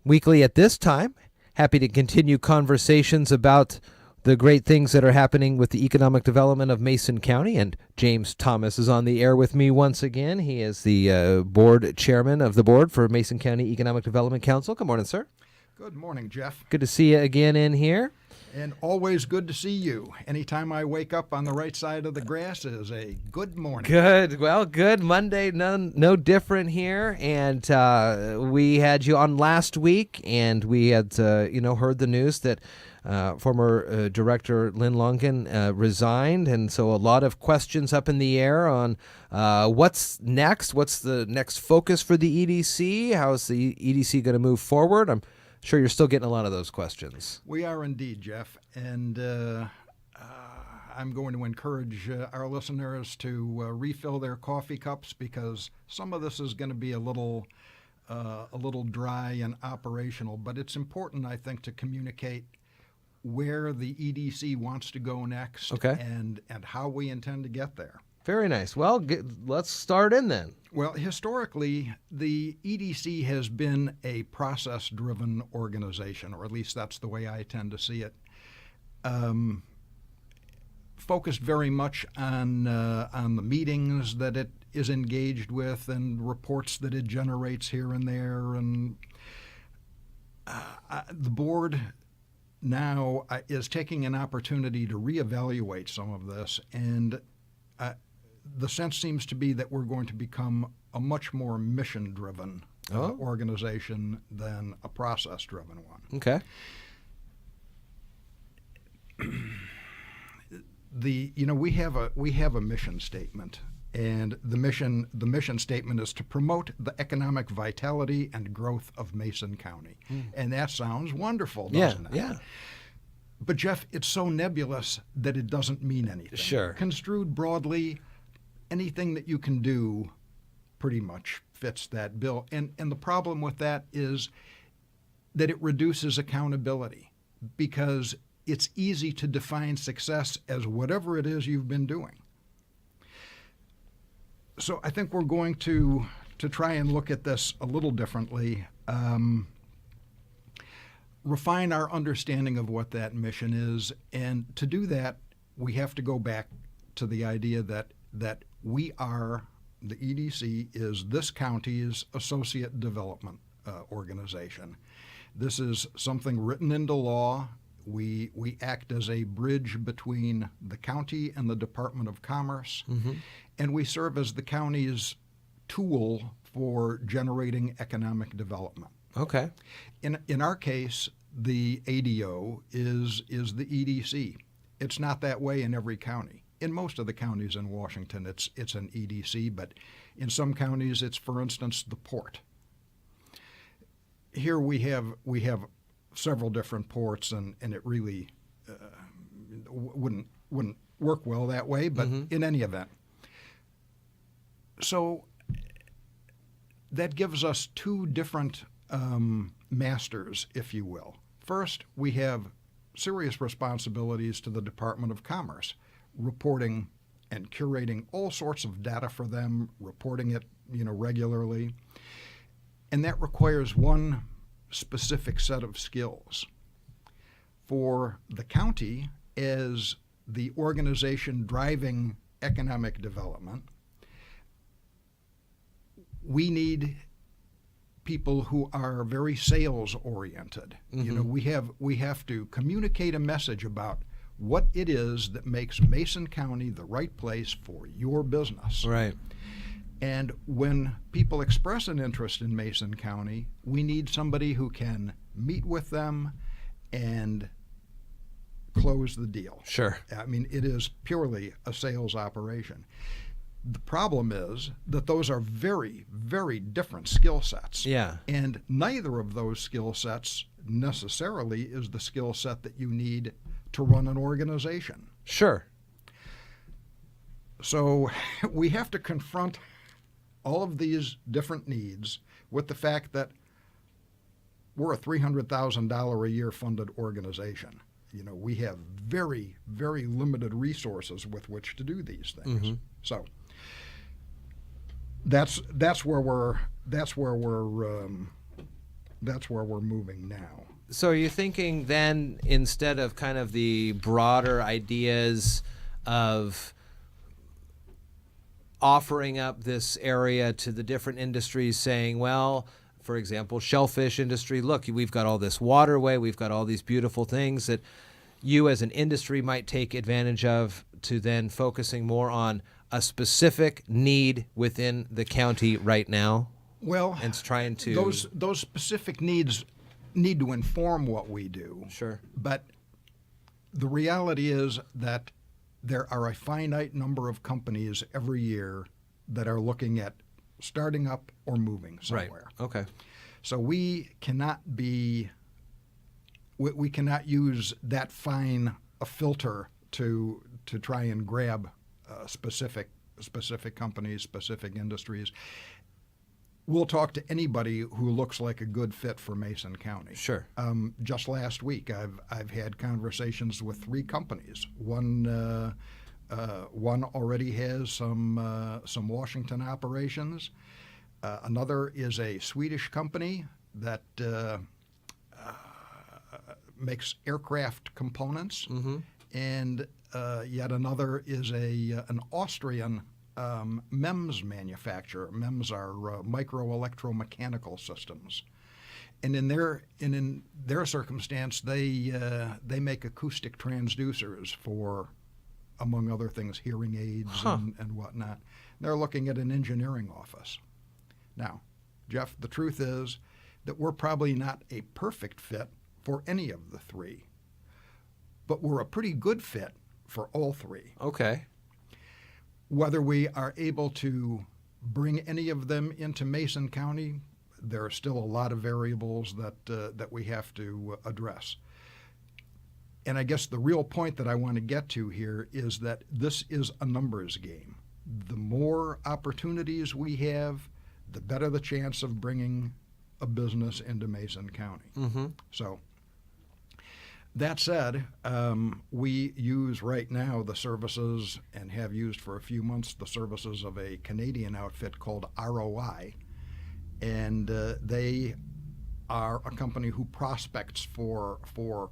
weekly at this time. Happy to continue conversations about the great things that are happening with the economic development of Mason County. And James Thomas is on the air with me once again. He is the board chairman of the board for Mason County Economic Development Council. Good morning, sir. Good morning, Jeff. Good to see you again in here. And always good to see you. Anytime I wake up on the right side of the grass is a good morning. Good. Well, good. Monday, no different here. And we had you on last week, and we had heard the news that former director Lynn Lungan resigned, and so a lot of questions up in the air on what's next. What's the next focus for the EDC? How is the EDC going to move forward? I'm sure you're still getting a lot of those questions. We are indeed, Jeff, and I'm going to encourage our listeners to refill their coffee cups, because some of this is going to be a little dry and operational, but it's important, I think, to communicate where the EDC wants to go next, okay, and how we intend to get there. Very nice. Well, let's start in then. Well, historically, the EDC has been a process-driven organization, or at least that's the way I tend to see it. Focused very much on the meetings that it is engaged with and reports that it generates here and there. And the board now is taking an opportunity to reevaluate some of this, and the sense seems to be that we're going to become a much more mission-driven organization than a process-driven one. Okay. We have a mission statement, and the mission statement is to promote the economic vitality and growth of Mason County, and that sounds wonderful, doesn't it? Yeah. But Jeff, it's so nebulous that it doesn't mean anything. Sure. Construed broadly, anything that you can do pretty much fits that bill. And the problem with that is that it reduces accountability, because it's easy to define success as whatever it is you've been doing. So I think we're going to try and look at this a little differently, refine our understanding of what that mission is. And to do that, we have to go back to the idea that we are, the EDC is this county's associate development organization. This is something written into law. We act as a bridge between the county and the Department of Commerce, and we serve as the county's tool for generating economic development. Okay. In our case, the ADO is the EDC. It's not that way in every county. In most of the counties in Washington, it's an EDC, but in some counties, it's, for instance, the port. Here we have several different ports, and it really wouldn't work well that way. But in any event, so that gives us two different masters, if you will. First, we have serious responsibilities to the Department of Commerce, reporting and curating all sorts of data for them, reporting it, regularly. And that requires one specific set of skills. For the county, as the organization driving economic development, we need people who are very sales oriented. We have to communicate a message about what it is that makes Mason County the right place for your business. Right. And when people express an interest in Mason County, we need somebody who can meet with them and close the deal. Sure. I mean, it is purely a sales operation. The problem is that those are very, very different skill sets. Yeah. And neither of those skill sets necessarily is the skill set that you need to run an organization. Sure. So we have to confront all of these different needs with the fact that we're a $300,000 a year funded organization. We have very, very limited resources with which to do these things. So that's where we're that's where we're moving now. So are you thinking then, instead of kind of the broader ideas of offering up this area to the different industries, saying, well, for example, shellfish industry, look, we've got all this waterway, we've got all these beautiful things that you as an industry might take advantage of, to then focusing more on a specific need within the county right now? Well, and trying to those specific needs need to inform what we do. Sure. But the reality is that there are a finite number of companies every year that are looking at starting up or moving somewhere. Right. Okay. So we cannot use that fine a filter to try and grab specific companies, specific industries. We'll talk to anybody who looks like a good fit for Mason County. Sure. Just last week, I've had conversations with 3 companies. One already has some Washington operations. Another is a Swedish company that makes aircraft components, and yet another is an Austrian MEMS manufacturer. MEMS are micro-electromechanical systems, and in their circumstance, they make acoustic transducers for, among other things, hearing aids and whatnot. They're looking at an engineering office. Now, Jeff, the truth is that we're probably not a perfect fit for any of the 3, but we're a pretty good fit for all 3. Okay. Whether we are able to bring any of them into Mason County, there are still a lot of variables that we have to address. And I guess the real point that I want to get to here is that this is a numbers game. The more opportunities we have, the better the chance of bringing a business into Mason County. So that said, we use right now the services, and have used for a few months, the services of a Canadian outfit called ROI, and they are a company who prospects for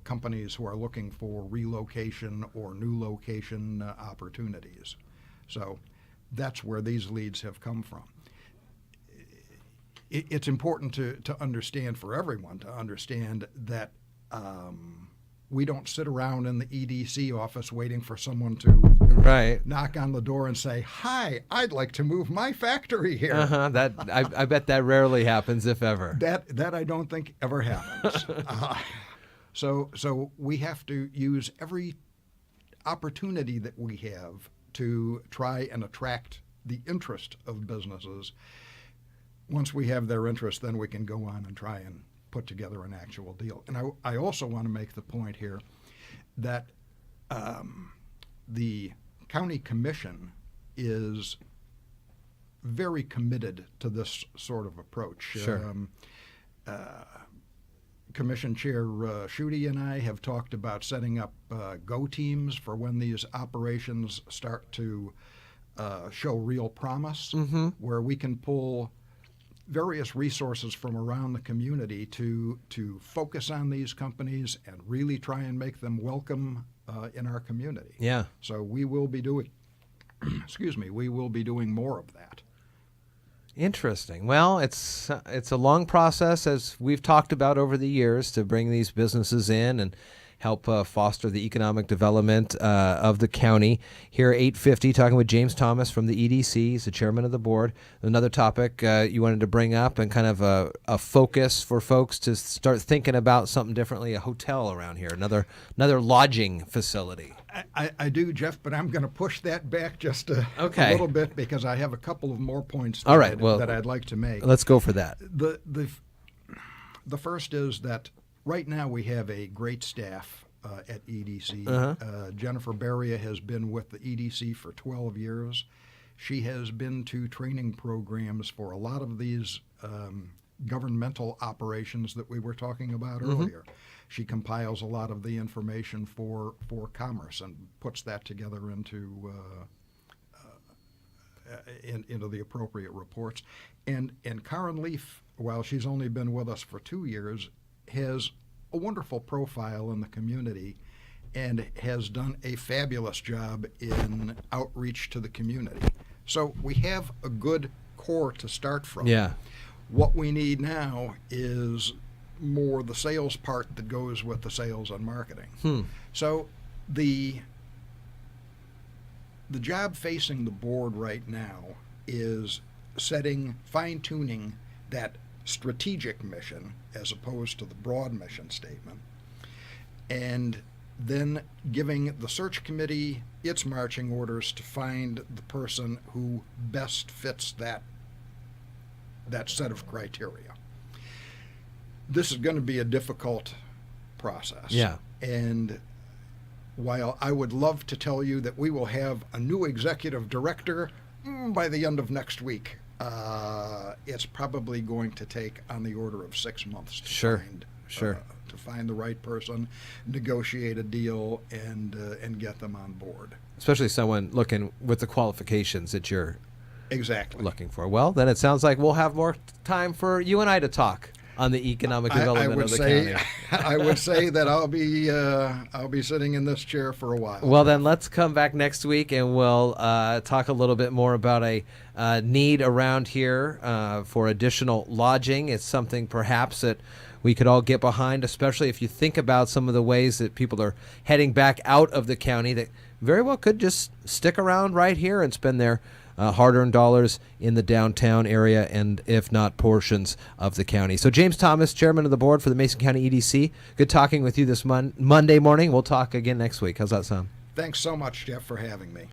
companies who are looking for relocation or new location opportunities. So that's where these leads have come from. It's important to understand, for everyone to understand, that we don't sit around in the EDC office waiting for someone to knock on the door and say, "Hi, I'd like to move my factory here." That I bet that rarely happens, if ever. That I don't think ever happens. So we have to use every opportunity that we have to try and attract the interest of businesses. Once we have their interest, then we can go on and try and put together an actual deal. And I also want to make the point here that the county commission is very committed to this sort of approach. Sure. Commission Chair Schutte and I have talked about setting up go teams for when these operations start to show real promise, where we can pull various resources from around the community to focus on these companies and really try and make them welcome in our community. Yeah. So we will be doing, we will be doing more of that. Interesting. Well, it's a long process, as we've talked about over the years, to bring these businesses in and help foster the economic development of the county. Here at 8:50, talking with James Thomas from the EDC. He's the chairman of the board. Another topic you wanted to bring up, and kind of a focus for folks to start thinking about something differently, a hotel around here, another lodging facility. I do, Jeff, but I'm going to push that back just a little bit, because I have a couple of more points that I'd like to make. Let's go for that. The first is that right now we have a great staff at EDC. Jennifer Beria has been with the EDC for 12 years. She has been to training programs for a lot of these governmental operations that we were talking about earlier. She compiles a lot of the information for commerce and puts that together into the appropriate reports. And Karen Leaf while she's only been with us for 2 years, has a wonderful profile in the community and has done a fabulous job in outreach to the community. So we have a good core to start from. Yeah. What we need now is more the sales part that goes with the sales and marketing. So the job facing the board right now is fine-tuning that strategic mission as opposed to the broad mission statement, and then giving the search committee its marching orders to find the person who best fits that set of criteria. This is going to be a difficult process. Yeah. And while I would love to tell you that we will have a new executive director by the end of next week, it's probably going to take on the order of 6 months to find the right person, negotiate a deal, and get them on board. Especially someone looking with the qualifications that you're exactly looking for. Well, then it sounds like we'll have more time for you and I to talk on the economic development of the county. I would say that I'll be sitting in this chair for a while. Well, then let's come back next week and we'll talk a little bit more about a need around here for additional lodging. It's something perhaps that we could all get behind, especially if you think about some of the ways that people are heading back out of the county that very well could just stick around right here and spend their hard-earned dollars in the downtown area and, if not, portions of the county. So James Thomas, chairman of the board for the Mason County EDC, good talking with you this Monday morning. We'll talk again next week. How's that sound? Thanks so much, Jeff, for having me.